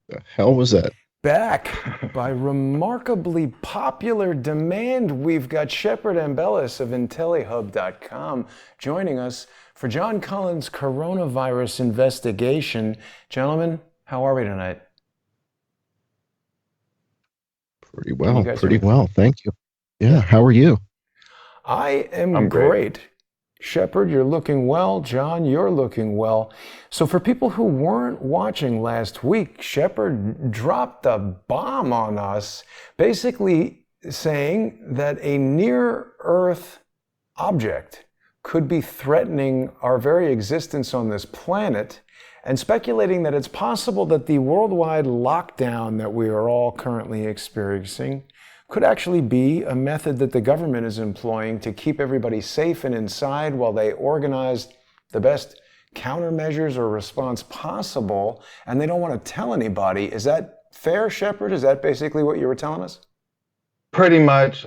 The hell was that? Back by remarkably popular demand, we've got Shepard Ambellas of IntelliHub.com joining us for John Cullen's coronavirus investigation. Gentlemen, how are we tonight? Pretty Can you well, guys hear pretty me? well. Thank you. Yeah, Yeah. how are you? I am I'm great. great. Shepard, you're looking well. John, you're looking well. So, for people who weren't watching last week, Shepard dropped a bomb on us, basically saying that a near Earth object could be threatening our very existence on this planet, and speculating that it's possible that the worldwide lockdown that we are all currently experiencing could actually be a method that the government is employing to keep everybody safe and inside while they organize the best countermeasures or response possible, and they don't want to tell anybody. Is that fair, Shepard? Is that basically what you were telling us? Pretty much,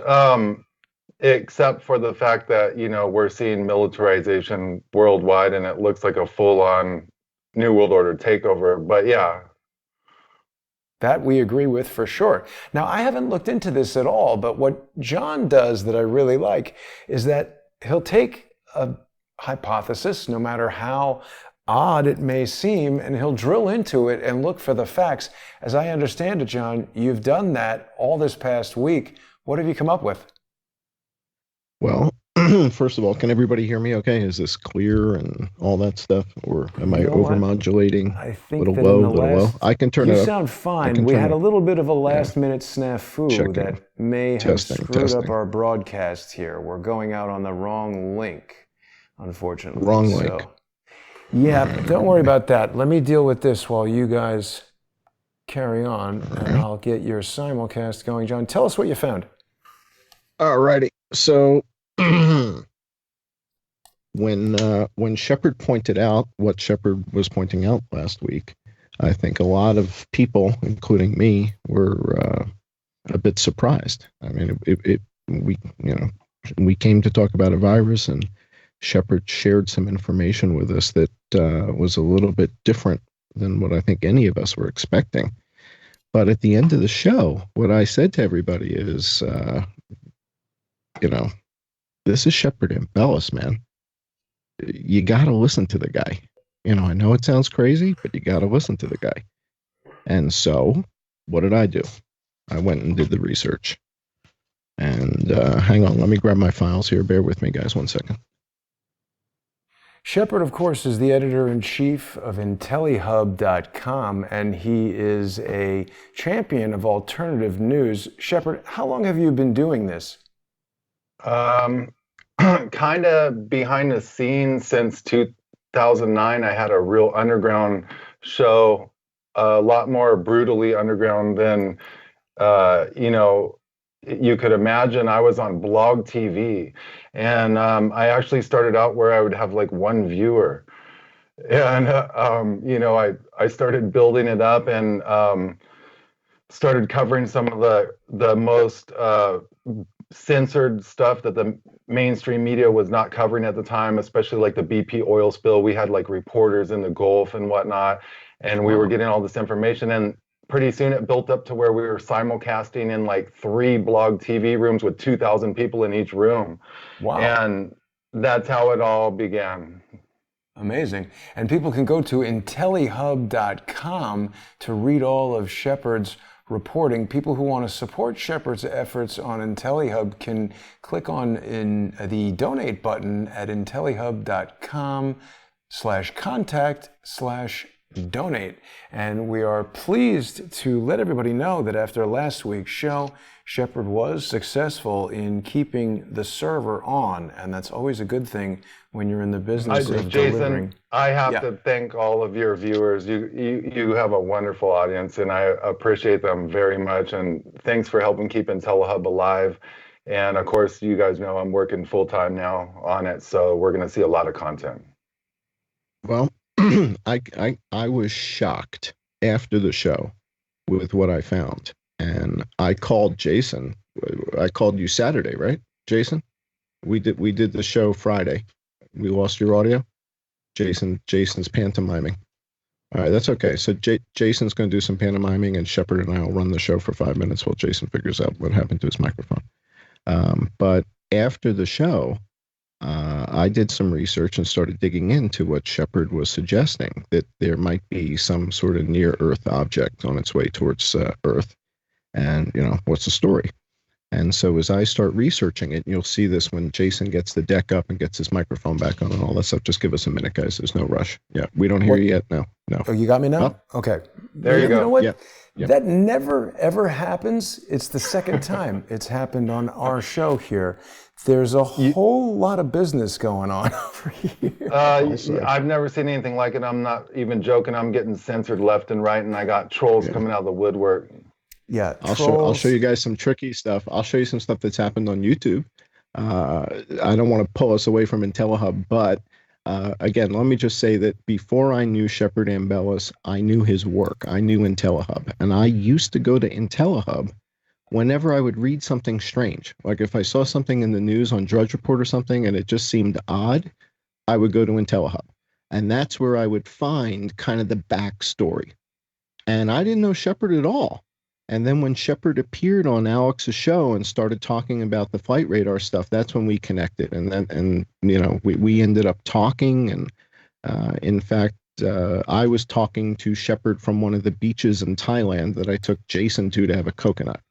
except for the fact that, we're seeing militarization worldwide and it looks like a full-on New World Order takeover. But yeah, That we agree with for sure. Now, I haven't looked into this at all, but what John does that I really like is that he'll take a hypothesis, no matter how odd it may seem, and he'll drill into it and look for the facts. As I understand it, John, you've done that all this past week. What have you come up with? Well, first of all, can everybody hear me okay? Is this clear and all that stuff? Or am You I know what? overmodulating? I think Little that in low, the little low. last, I can turn you it up. sound I fine. can We turn had it. a little bit of a Yeah, last minute snafu checking. that may have Testing, screwed up testing. our broadcast here. We're going out on the wrong link, unfortunately. Wrong link. So, All yeah, right, don't worry everybody. about that. Let me deal with this while you guys carry on, All and right. I'll get your simulcast going. John, tell us what you found. All righty. So when Shepard pointed out what Shepard was pointing out last week, I think a lot of people, including me, were a bit surprised. I mean, we came to talk about a virus, and Shepard shared some information with us that was a little bit different than what I think any of us were expecting. But at the end of the show, what I said to everybody is, you know, this is Shepard Ambellas, man. You got to listen to the guy. I know it sounds crazy, but you got to listen to the guy. And so, what did I do? I went and did the research. And hang on, let me grab my files here. Bear with me, guys, 1 second. Shepard, of course, is the editor-in-chief of IntelliHub.com, and he is a champion of alternative news. Shepard, how long have you been doing this? um, kind of behind the scenes since 2009. I had a real underground show, a lot more brutally underground than, you could imagine. I was on blog TV, and I actually started out where I would have like one viewer. And I started building it up, and started covering some of the most censored stuff that the mainstream media was not covering at the time, especially like the BP oil spill. We had like reporters in the Gulf and whatnot, and we were Wow. getting all this information. And pretty soon it built up to where we were simulcasting in like 3 blog TV rooms with 2,000 people in each room. Wow. And that's how it all began. Amazing. And people can go to IntelliHub.com to read all of Shepard's reporting. People who want to support Shepard's efforts on IntelliHub can click on in the donate button at IntelliHub.com/contact/donate. And we are pleased to let everybody know that after last week's show, Shepard was successful in keeping the server on, and that's always a good thing when you're in the business of Jason, delivering. I have Yeah, to thank all of your viewers. You have a wonderful audience, and I appreciate them very much. And thanks for helping keep IntelliHub alive. And of course, you guys know I'm working full time now on it, so we're going to see a lot of content. Well, I was shocked after the show with what I found. And I called Jason. I called you Saturday, right, Jason? We did the show Friday. We lost your audio. Jason's pantomiming. All right, that's okay. So Jason's going to do some pantomiming, and Shepard and I will run the show for 5 minutes while Jason figures out what happened to his microphone. But after the show, I did some research and started digging into what Shepard was suggesting, that there might be some sort of near-Earth object on its way towards Earth. And, what's the story? And so as I start researching it, you'll see this when Jason gets the deck up and gets his microphone back on and all that stuff. Just give us a minute, guys. There's no rush. Yeah, we don't hear you yet. No. Oh, you got me now? Oh. Okay. There you go. You know what? Yeah. That never, ever happens. It's the second time it's happened on our show here. There's a whole lot of business going on over here. I've never seen anything like it. I'm not even joking. I'm getting censored left and right, and I got trolls coming out of the woodwork. Yeah, I'll show you guys some tricky stuff. I'll show you some stuff that's happened on YouTube. I don't want to pull us away from IntelliHub, but again, let me just say that before I knew Shepard Ambellas, I knew his work. I knew IntelliHub, and I used to go to IntelliHub whenever I would read something strange. Like if I saw something in the news on Drudge Report or something and it just seemed odd, I would go to IntelliHub, and that's where I would find kind of the backstory. And I didn't know Shepard at all. And then when Shepard appeared on Alex's show and started talking about the flight radar stuff, that's when we connected. And we ended up talking. And in fact, I was talking to Shepard from one of the beaches in Thailand that I took Jason to have a coconut.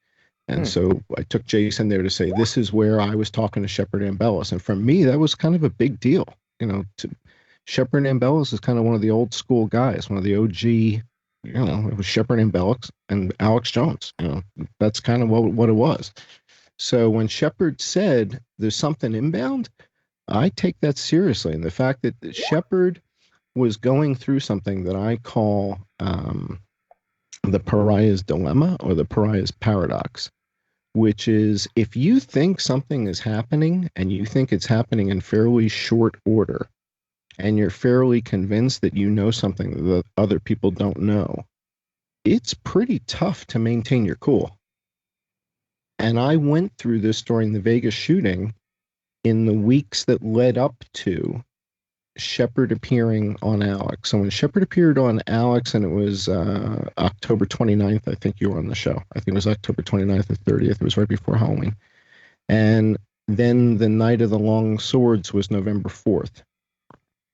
And so I took Jason there to say, this is where I was talking to Shepard Ambellas. And for me, that was kind of a big deal. Shepard Ambellas is kind of one of the old school guys, one of the OG. It was Shepard Ambellas and Alex Jones. That's kind of what it was. So when Shepard said there's something inbound, I take that seriously. And the fact that Shepard was going through something that I call the Pariahs Dilemma or the Pariahs Paradox, which is if you think something is happening and you think it's happening in fairly short order, and you're fairly convinced that you know something that other people don't know, it's pretty tough to maintain your cool. And I went through this during the Vegas shooting in the weeks that led up to Shepard appearing on Alex. So when Shepard appeared on Alex, and it was October 29th, I think you were on the show. I think it was October 29th or 30th. It was right before Halloween. And then the night of the long swords was November 4th.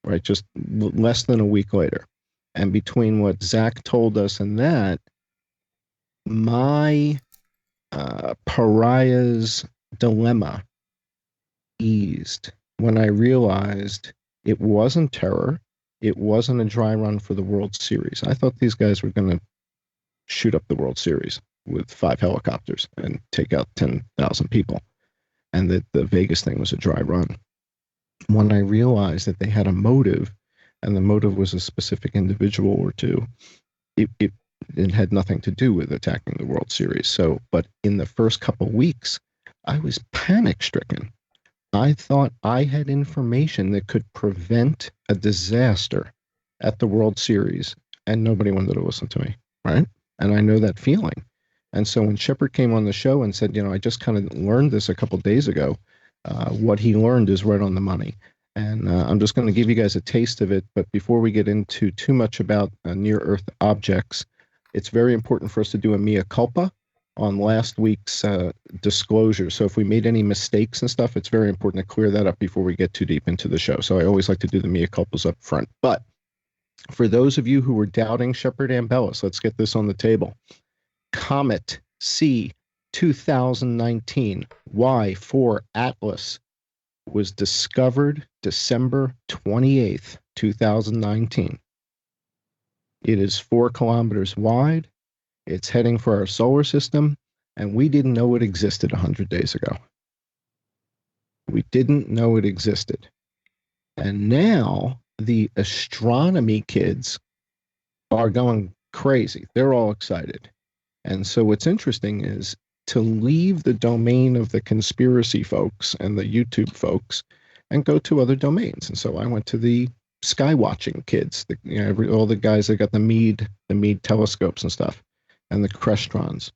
Right, just less than a week later. And between what Zach told us and that, my Pariahs Dilemma eased when I realized it wasn't terror. It wasn't a dry run for the World Series. I thought these guys were going to shoot up the World Series with 5 helicopters and take out 10,000 people, and that the Vegas thing was a dry run. When I realized that they had a motive, and the motive was a specific individual or two, it had nothing to do with attacking the World Series. So, but in the first couple weeks, I was panic stricken. I thought I had information that could prevent a disaster at the World Series, and nobody wanted to listen to me, right? And I know that feeling. And so when Shepard came on the show and said, I just kind of learned this a couple days ago, what he learned is right on the money. And I'm just going to give you guys a taste of it. But before we get into too much about near-Earth objects, it's very important for us to do a mea culpa on last week's disclosure. So if we made any mistakes and stuff, it's very important to clear that up before we get too deep into the show. So I always like to do the mea culpas up front. But for those of you who were doubting Shepard Ambellas, let's get this on the table. Comet C 2019 Y4 Atlas was discovered December 28th, 2019. It is 4 kilometers wide. It's heading for our solar system, and we didn't know it existed 100 days ago. We didn't know it existed. And now the astronomy kids are going crazy. They're all excited. And so what's interesting is to leave the domain of the conspiracy folks and the YouTube folks and go to other domains. And so I went to the sky watching kids, all the guys that got the Meade telescopes and stuff, and the Crestrons.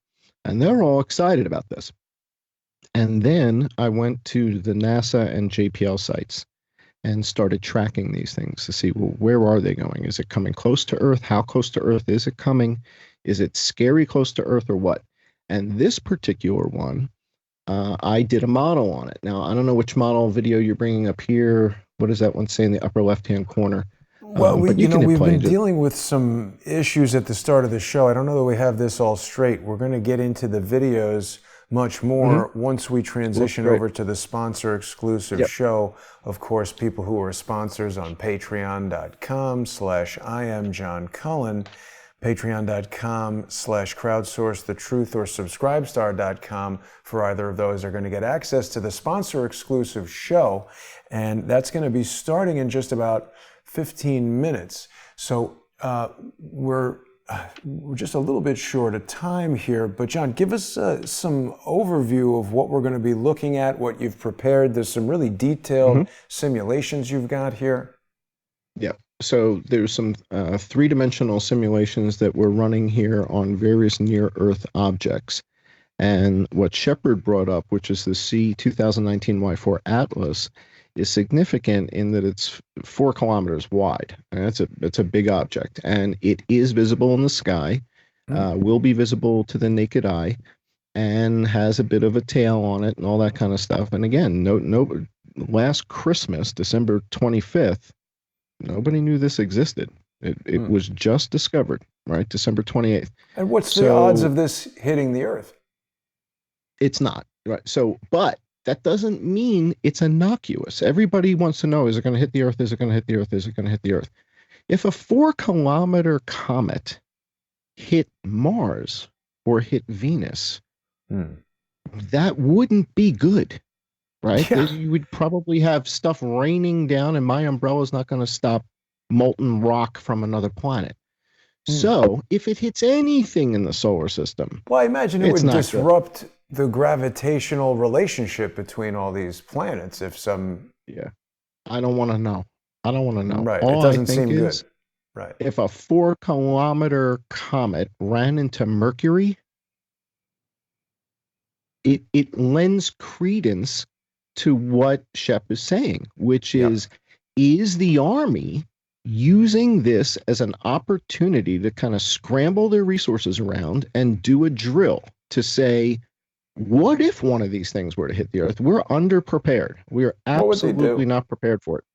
And they're all excited about this. And then I went to the NASA and JPL sites. and started tracking these things to see, well, where are they going? Is it coming close to Earth? How close to Earth is it coming? Is it scary close to Earth or what? And this particular one, I did a model on it. Now, I don't know which model video you're bringing up here. What does that one say in the upper left-hand corner? Well, But you can we've been play it. dealing with some issues at the start of the show. I don't know that we have this all straight. We're going to get into the videos much more once we transition over to the sponsor exclusive show. Of course, people who are sponsors on patreon.com/IamJohnCullen, patreon.com/crowdsourcethetruth, or subscribestar.com for either of those are going to get access to the sponsor exclusive show. And that's going to be starting in just about 15 minutes. So we're just a little bit short of time here, but John, give us some overview of what we're going to be looking at, what you've prepared. There's some really detailed simulations you've got here. Yeah. So there's some three-dimensional simulations that we're running here on various near-Earth objects. And what Shepard brought up, which is the C2019Y4 Atlas, is significant in that it's 4 kilometers wide. And it's a big object, and it is visible in the sky, will be visible to the naked eye, and has a bit of a tail on it and all that kind of stuff. And again, no, last Christmas, December 25th, nobody knew this existed. It was just discovered, right? December 28th. And what's the odds of this hitting the Earth? It's not, right? So, but that doesn't mean it's innocuous. Everybody wants to know, is it going to hit the Earth? Is it going to hit the Earth? Is it going to hit the Earth? If a 4-kilometer comet hit Mars or hit Venus, that wouldn't be good, right? Yeah. You would probably have stuff raining down, and my umbrella is not going to stop molten rock from another planet. So if it hits anything in the solar system, well, I imagine it would disrupt good. The gravitational relationship between all these planets if some... Yeah. I don't want to know. Right. All it doesn't I think seem is, good. Right. If a 4-kilometer comet ran into Mercury, it lends credence to what Shep is saying, which is the Army using this as an opportunity to kind of scramble their resources around and do a drill to say, what if one of these things were to hit the Earth? We're underprepared. We are absolutely not prepared for it.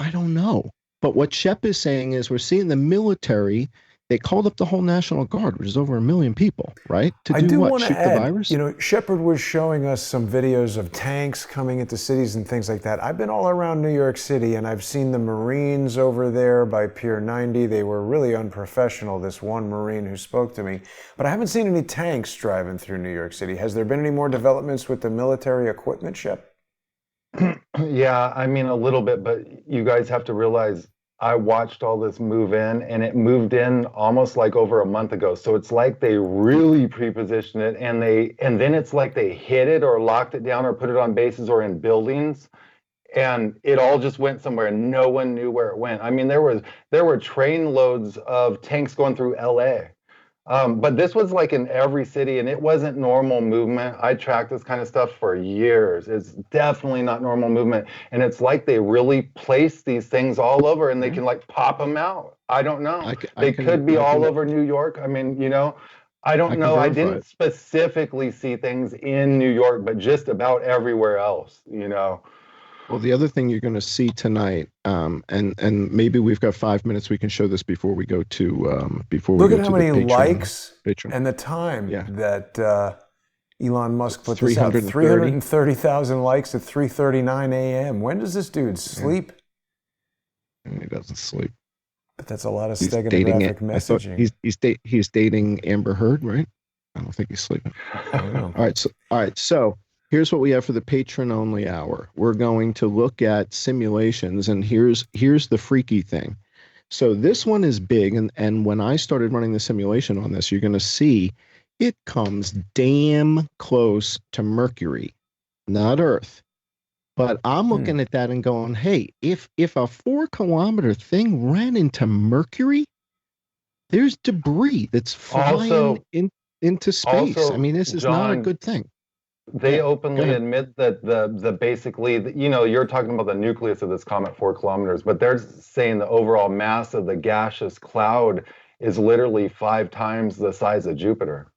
I don't know. But what Shep is saying is we're seeing the military, they called up the whole National Guard, which is over 1 million people, right? To do what? Shoot the virus? You know, Shepard was showing us some videos of tanks coming into cities and things like that. I've been all around New York City, and I've seen the Marines over there by Pier 90. They were really unprofessional, this one Marine who spoke to me. But I haven't seen any tanks driving through New York City. Has there been any more developments with the military equipment, Shep? Yeah, I mean, a little bit, but you guys have to realize I watched all this move in, and it moved in almost like over a month ago. So it's like they really pre-positioned it, and then it's like they hid it or locked it down or put it on bases or in buildings, and it all just went somewhere and no one knew where it went. I mean, there were train loads of tanks going through LA. But this was like in every city, and it wasn't normal movement. I tracked this kind of stuff for years. It's definitely not normal movement. And it's like they really place these things all over, and they can like pop them out. I don't know. They could be all over New York. I mean, you know, I don't know. I didn't specifically see things in New York, but just about everywhere else, you know. Well, the other thing you're going to see tonight, and maybe we've got 5 minutes, we can show this before we go to Look at how many likes and the time that Elon Musk put this out. 330,000 likes at 3:39 a.m. When does this dude sleep? He doesn't sleep. But that's a lot of steganographic messaging. He's dating Amber Heard, right? I don't think he's sleeping. I don't know. All right. So here's what we have for the patron-only hour. We're going to look at simulations, and here's the freaky thing. So this one is big, and when I started running the simulation on this, you're going to see it comes damn close to Mercury, not Earth. But I'm looking at that and going, hey, if a 4-kilometer thing ran into Mercury, there's debris that's flying into space. I mean, this is not a good thing. they Yeah, go openly ahead. admit that the basically, you're talking about the nucleus of this comet, 4 kilometers, but they're saying the overall mass of the gaseous cloud is literally 5 times the size of Jupiter.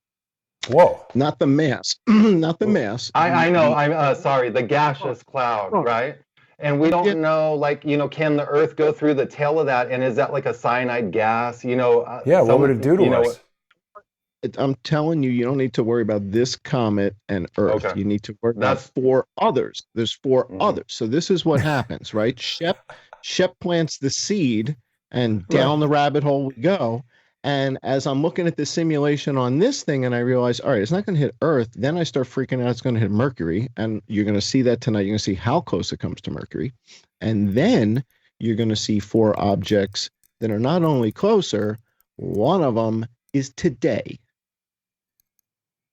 Whoa. Not the mass, not the mass. I know, The I'm sorry, the gaseous cloud, Right. right? And we Yeah, don't know, like, can the Earth go through the tail of that? And is that like a cyanide gas? Yeah, what would it do to us? I'm telling you, you don't need to worry about this comet and Earth. Okay, You need to worry about that's. four others. There's four Mhm. others. So this is what happens, right? Shep plants the seed, and Right. down the rabbit hole we go. And as I'm looking at the simulation on this thing, and I realize, all right, it's not going to hit Earth. Then I start freaking out. It's going to hit Mercury, and you're going to see that tonight. You're going to see how close it comes to Mercury, and then you're going to see four objects that are not only closer. One of them is today.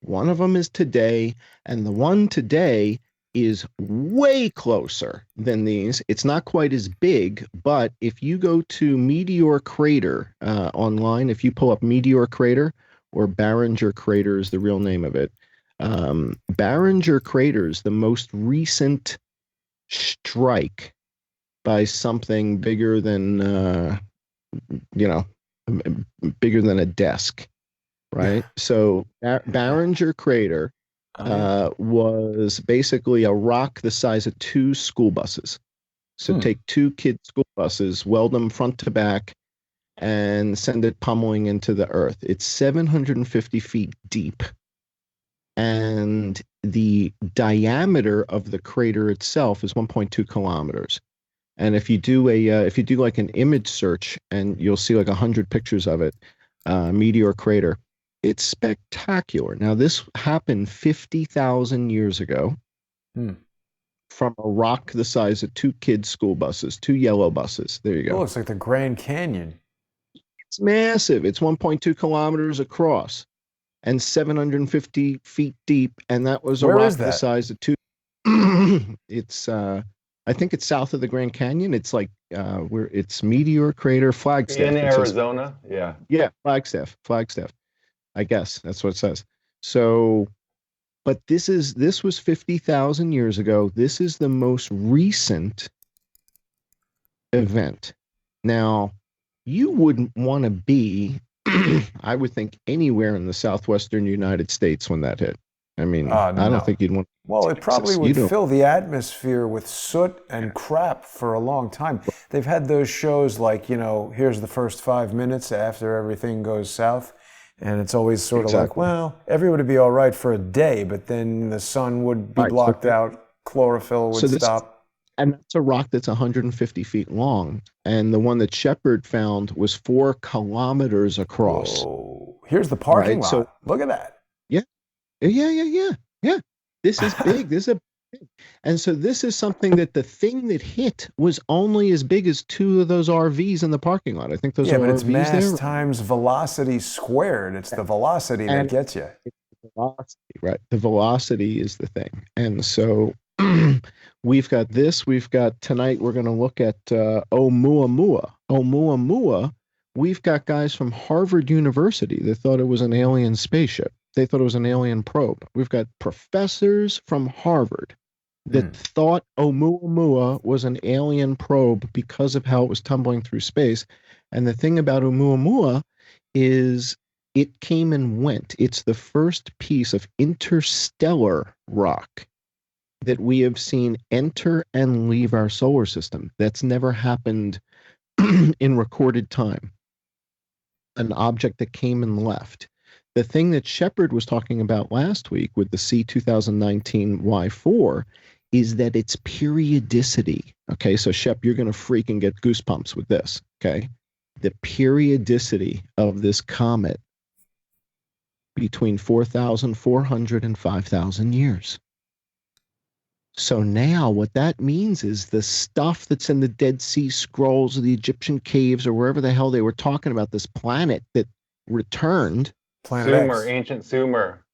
One of them is today, and the one today is way closer than these. It's not quite as big, but if you go to Meteor Crater online, if you pull up Meteor Crater, or Barringer Crater is the real name of it, Barringer Crater is the most recent strike by something bigger than, you know, bigger than a desk, right? So Barringer Crater Oh, yeah. was basically a rock the size of two school buses. So Hmm. take two kid school buses, weld them front to back, and send it pummeling into the earth. It's 750 feet deep, and the diameter of the crater itself is 1.2 kilometers. And if you do like an image search, and you'll see like 100 pictures of it, Meteor Crater, it's spectacular. Now this happened 50,000 years ago Hmm. from a rock the size of two kids' school buses, two yellow buses. There you It go. looks like the Grand Canyon. It's massive. It's 1.2 kilometers across and 750 feet deep. And that was a Where is rock the that? size of two. It's I think it's south of the Grand Canyon. It's like where it's Meteor Crater, In Flagstaff. It says, Arizona, yeah. yeah, Flagstaff. I guess that's what it says. So, but this was 50,000 years ago. This is the most recent event. Now, you wouldn't want to be, I would think, anywhere in the southwestern United States when that hit. I mean, I don't No. think you'd want Well, to it probably Texas. You would don't. fill the atmosphere with soot and crap for a long time. They've had those shows like, here's the first 5 minutes after everything goes south. And it's always sort of like, Exactly. well, everyone would be all right for a day, but then the sun would be All right. blocked out, chlorophyll So would this, stop. and that's a rock that's 150 feet long. And the one that Shepard found was 4 kilometers across. Whoa. Here's the parking Right. So, lot. Look at that. yeah, yeah. This is big. This is a big. And so this is something that the thing that hit was only as big as two of those RVs in the parking lot. I think those Yeah, are but it's RVs mass there. times velocity squared. It's the velocity that And gets you. it's the velocity, right? The velocity is the thing. And so we've got this. We've got tonight, we're going to look at Oumuamua. Oumuamua, we've got guys from Harvard University that thought it was an alien spaceship. They thought it was an alien probe. We've got professors from Harvard that thought Oumuamua was an alien probe because of how it was tumbling through space. And the thing about Oumuamua is it came and went. It's the first piece of interstellar rock that we have seen enter and leave our solar system. That's never happened in recorded time. An object that came and left. The thing that Shepard was talking about last week with the C2019 Y4 is that its periodicity. Okay, so Shep, you're going to freaking get goosebumps with this. Okay, the periodicity of this comet between 4,400 and 5,000 years. So now what that means is the stuff that's in the Dead Sea Scrolls or the Egyptian caves or wherever the hell they were talking about, this planet that returned. Planet Sumer, X. ancient Sumer.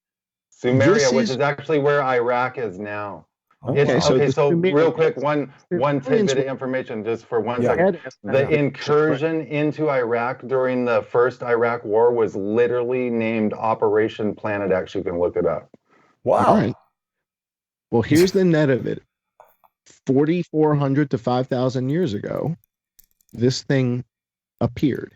This Sumeria, which is is actually where Iraq is now. Oh, It's okay. wow. So okay. the So real quick, Sumerians, one tidbit of information just for one Yeah. second. The incursion into Iraq during the first Iraq War was literally named Operation Planet X. You can look it up. All Wow. right. Well, here's the net of it. 4,400 to 5,000 years ago, this thing appeared.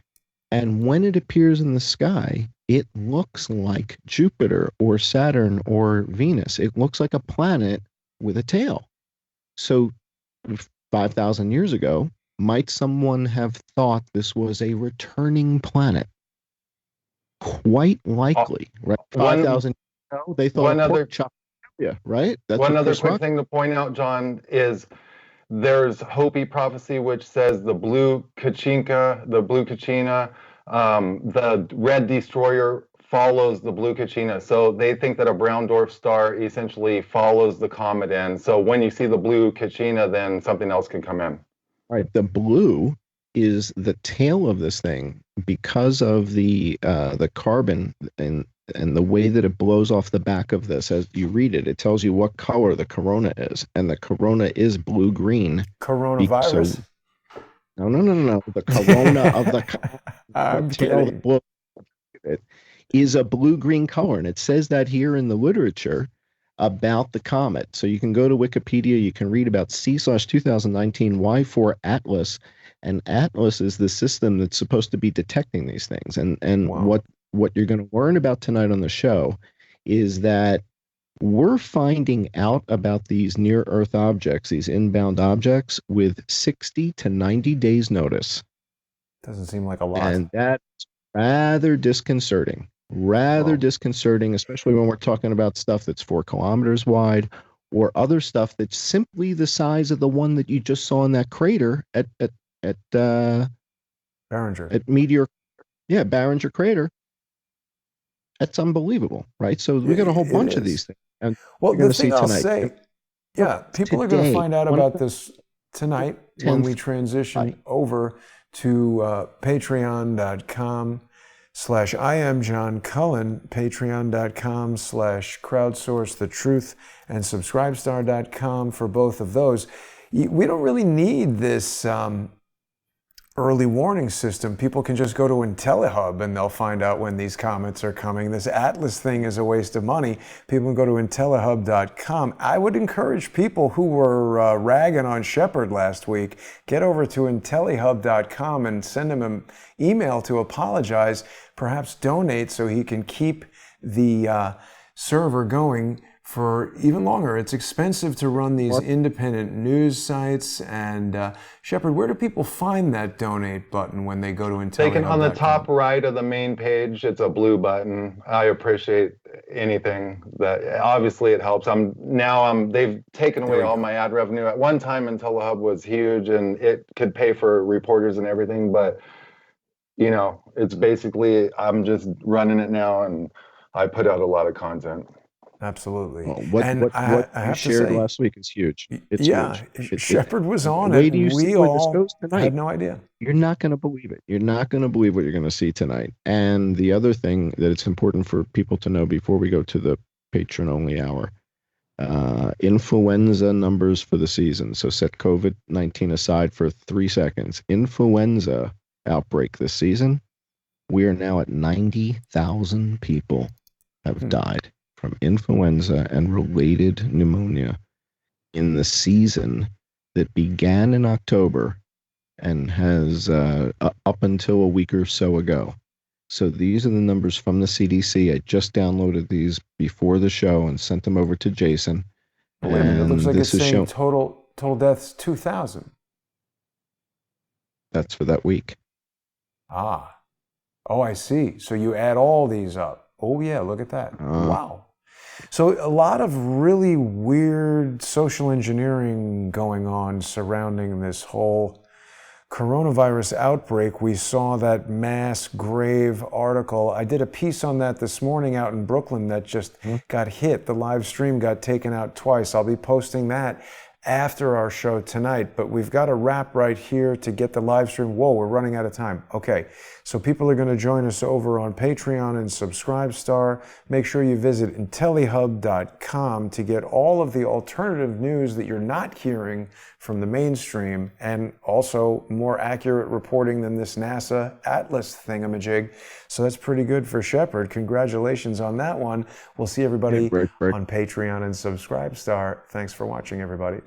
And when it appears in the sky, it looks like Jupiter or Saturn or Venus. It looks like a planet with a tail. So 5,000 years ago, might someone have thought this was a returning planet? Quite likely, right? 5,000 years ago, they thought a pork chop. Yeah, right? That's one other quick thing to point out, John, is there's Hopi prophecy, which says the Blue Kachina, the red destroyer follows the Blue Kachina. So they think that a brown dwarf star essentially follows the comet in. So when you see the Blue Kachina, then something else can come in. Right. The blue is the tail of this thing because of the carbon and the way that it blows off the back of this. As you read it, it tells you what color the corona is, and the corona is blue-green. Coronavirus? No. The corona of the I'm tail kidding. that it is a blue-green color, and it says that here in the literature about the comet. So you can go to Wikipedia, you can read about C/2019 Y4 Atlas, and Atlas is the system that's supposed to be detecting these things. And Wow. what you're going to learn about tonight on the show is that we're finding out about these near-Earth objects, these inbound objects, with 60 to 90 days notice. Doesn't seem like a lot. And that's rather disconcerting. Disconcerting, especially when we're talking about stuff that's 4 kilometers wide or other stuff that's simply the size of the one that you just saw in that crater at Barringer. At Meteor, Barringer Crater. That's unbelievable, right? So we got a whole bunch of these things. And well, you're going the to see thing I'll tonight. say, people are going to find out about this tonight when we transition over to patreon.com/IamJohnCullen, patreon.com/crowdsourcethetruth, and subscribestar.com for both of those. We don't really need this early warning system. People can just go to IntelliHub and they'll find out when these comets are coming. This Atlas thing is a waste of money. People can go to IntelliHub.com. I would encourage people who were ragging on Shepard last week, get over to IntelliHub.com and send him an email to apologize, perhaps donate so he can keep the server going for even longer. It's expensive to run these independent news sites. And Shepard, where do people find that donate button when they go to IntelliHub.com? They can, on the top right of the main page, it's a blue button. I appreciate anything that, obviously it helps. They've taken away all my ad revenue. At one time, IntelliHub was huge and it could pay for reporters and everything, but it's basically, I'm just running it now and I put out a lot of content. Absolutely. Well, what you shared last week is huge. It's huge. Shepard was on it. We all had no idea. You're not going to believe it. You're not going to believe what you're going to see tonight. And the other thing that it's important for people to know before we go to the patron-only hour, influenza numbers for the season. So set COVID-19 aside for 3 seconds. Influenza outbreak this season, we are now at 90,000 people have died from influenza and related pneumonia in the season that began in October and has up until a week or so ago. So these are the numbers from the CDC. I just downloaded these before the show and sent them over to Jason. Wait a minute, it looks like it's saying total deaths 2,000. That's for that week. Oh, I see. So you add all these up. Oh yeah, look at that. Wow. So a lot of really weird social engineering going on surrounding this whole coronavirus outbreak. We saw that mass grave article. I did a piece on that this morning out in Brooklyn that just got hit. The live stream got taken out twice. I'll be posting that. after our show tonight, but we've got to wrap right here to get the live stream. Whoa, we're running out of time. Okay, so people are going to join us over on Patreon and Subscribestar. Make sure you visit intellihub.com to get all of the alternative news that you're not hearing from the mainstream, and also more accurate reporting than this NASA Atlas thingamajig. So that's pretty good for Shepard. Congratulations on that one. We'll see everybody on Patreon and Subscribestar. Thanks for watching, everybody.